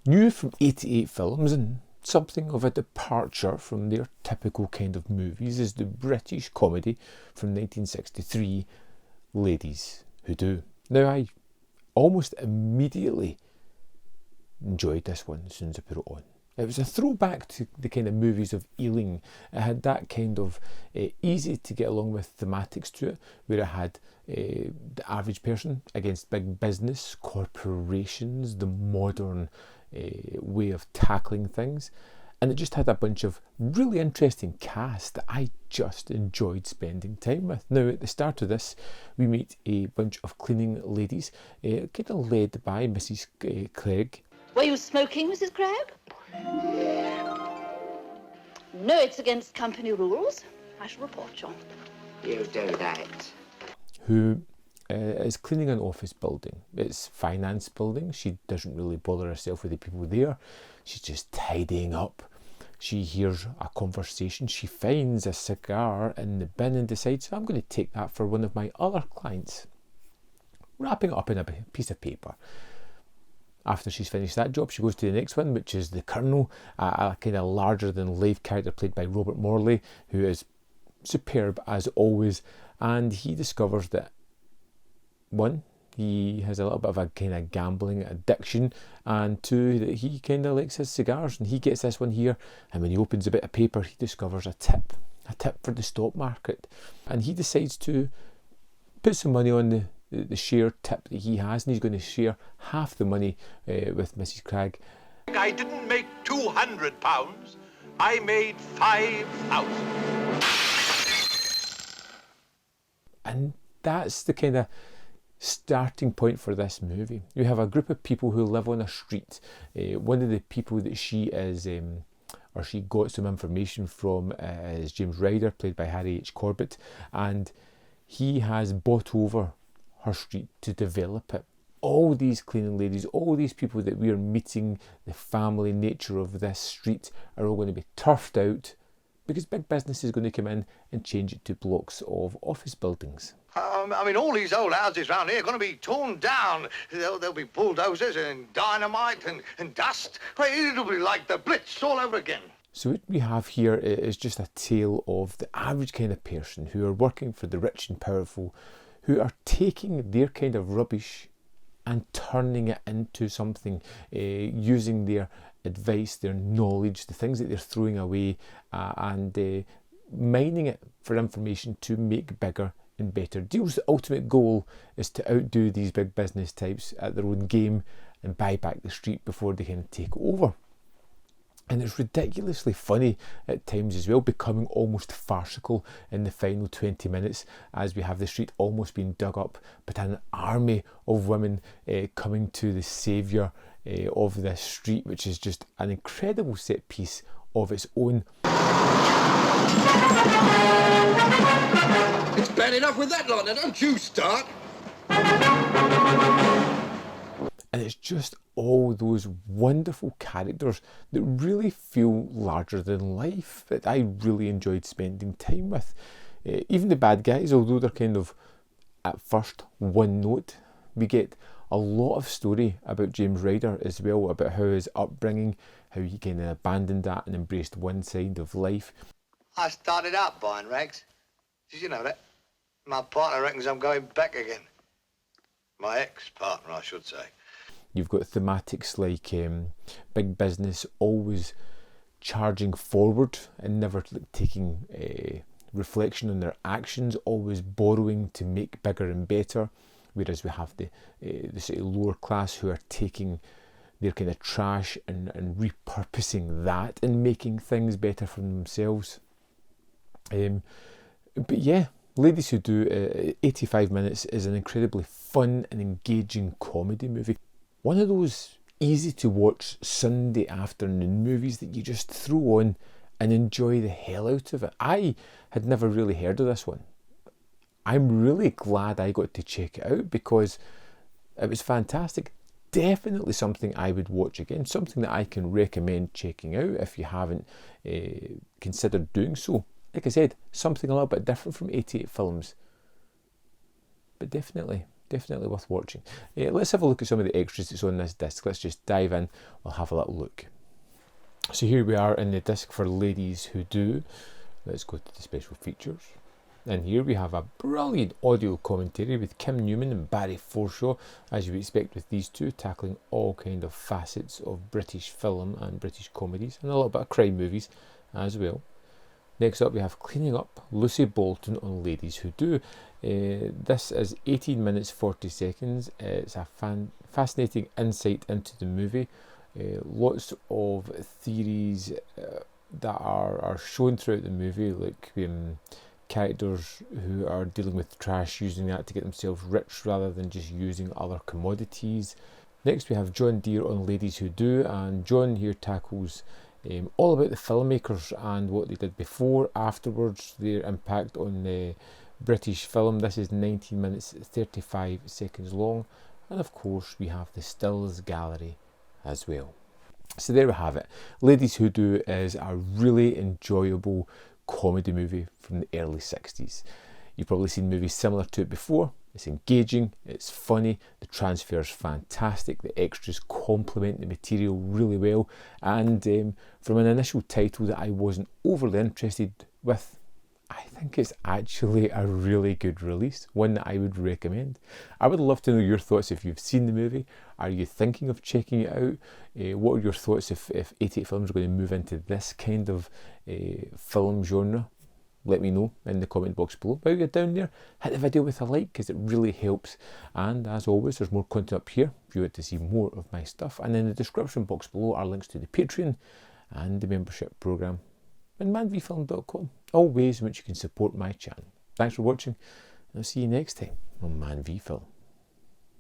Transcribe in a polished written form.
New from 88 Films, and something of a departure from their typical kind of movies, is the British comedy from 1963, Ladies Who Do. Now, I almost immediately enjoyed this one as soon as I put it on. It was a throwback to the kind of movies of Ealing. It had that kind of easy to get along with thematics to it, where it had the average person against big business, corporations, the modern way of tackling things. And it just had a bunch of really interesting cast that I just enjoyed spending time with. Now, at the start of this, we meet a bunch of cleaning ladies, kind of led by Mrs. Clegg. Were you smoking, Mrs. Clegg? No, it's against company rules. I shall report you. You do that. Who is cleaning an office building. It's finance building. She doesn't really bother herself with the people there. She's just tidying up. She hears a conversation. She finds a cigar in the bin and decides, I'm going to take that for one of my other clients. Wrapping it up in a piece of paper. After she's finished that job, she goes to the next one, which is the Colonel, a kind of larger-than-life character played by Robert Morley, who is superb as always. And he discovers that, one, he has a little bit of a kind of gambling addiction, and two, that he kind of likes his cigars, and he gets this one here, and when he opens a bit of paper, he discovers a tip for the stock market, and he decides to put some money on the share tip that he has, and he's going to share half the money with Mrs. Clegg. I didn't make £200, I made 5,000. And that's the kind of starting point for this movie. You have a group of people who live on a street. One of the people that she is, or she got some information from, is James Ryder, played by Harry H. Corbett, and he has bought over her street to develop it. All these cleaning ladies, all these people that we are meeting, the family nature of this street, are all going to be turfed out because big business is going to come in and change it to blocks of office buildings. I mean, all these old houses around here are going to be torn down. There'll be bulldozers and dynamite and dust. It'll be like the Brits all over again. So what we have here is just a tale of the average kind of person who are working for the rich and powerful, who are taking their kind of rubbish and turning it into something, using their advice, their knowledge, the things that they're throwing away, and mining it for information to make bigger and better deals. The ultimate goal is to outdo these big business types at their own game and buy back the street before they can take over. And it's ridiculously funny at times as well, becoming almost farcical in the final 20 minutes as we have the street almost being dug up, but an army of women coming to the saviour of this street, which is just an incredible set piece of its own. It's bad enough with that lot, now don't you start. And it's just all those wonderful characters that really feel larger than life, that I really enjoyed spending time with. Even the bad guys, although they're kind of at first one note, we get a lot of story about James Ryder as well, about how his upbringing, how he kind of abandoned that and embraced one side of life. I started out buying rags. Did you know that? My partner reckons I'm going back again. My ex-partner, I should say. You've got thematics like big business always charging forward and never taking reflection on their actions, always borrowing to make bigger and better, whereas we have the sort of lower class who are taking their kind of trash and repurposing that and making things better for themselves. But yeah, Ladies Who Do, 85 minutes, is an incredibly fun and engaging comedy movie. One of those easy to watch Sunday afternoon movies that you just throw on and enjoy the hell out of it. I had never really heard of this one. I'm really glad I got to check it out because it was fantastic. Definitely something I would watch again, something that I can recommend checking out if you haven't considered doing so. Like I said, something a little bit different from 88 Films, but definitely definitely worth watching. Let's have a look at some of the extras that's on this disc. Let's just dive in, we'll have a little look. So here we are in the disc for Ladies Who Do. Let's go to the special features. And here we have a brilliant audio commentary with Kim Newman and Barry Forshaw, as you would expect with these two, tackling all kind of facets of British film and British comedies, and a little bit of crime movies as well. Next up we have Cleaning Up, Lucy Bolton on Ladies Who Do. This is 18 minutes 40 seconds. It's a fascinating insight into the movie. Lots of theories that are shown throughout the movie, like characters who are dealing with trash, using that to get themselves rich rather than just using other commodities. Next we have John Deere on Ladies Who Do, and John here tackles all about the filmmakers and what they did before, afterwards, their impact on the British film. This is 19 minutes 35 seconds long, and of course we have the stills gallery as well. So there we have it. Ladies Who Do is a really enjoyable comedy movie from the early 60s. You've probably seen movies similar to it before. It's engaging, it's funny, the transfer is fantastic, the extras complement the material really well, and from an initial title that I wasn't overly interested with, I think it's actually a really good release, one that I would recommend. I would love to know your thoughts if you've seen the movie. Are you thinking of checking it out? What are your thoughts if 88 Films are going to move into this kind of film genre? Let me know in the comment box below. While you're down there, hit the video with a like, because it really helps. And as always, there's more content up here if you want to see more of my stuff. And in the description box below are links to the Patreon and the membership programme and manvfilm.com, all ways in which you can support my channel. Thanks for watching, and I'll see you next time on Man v Film.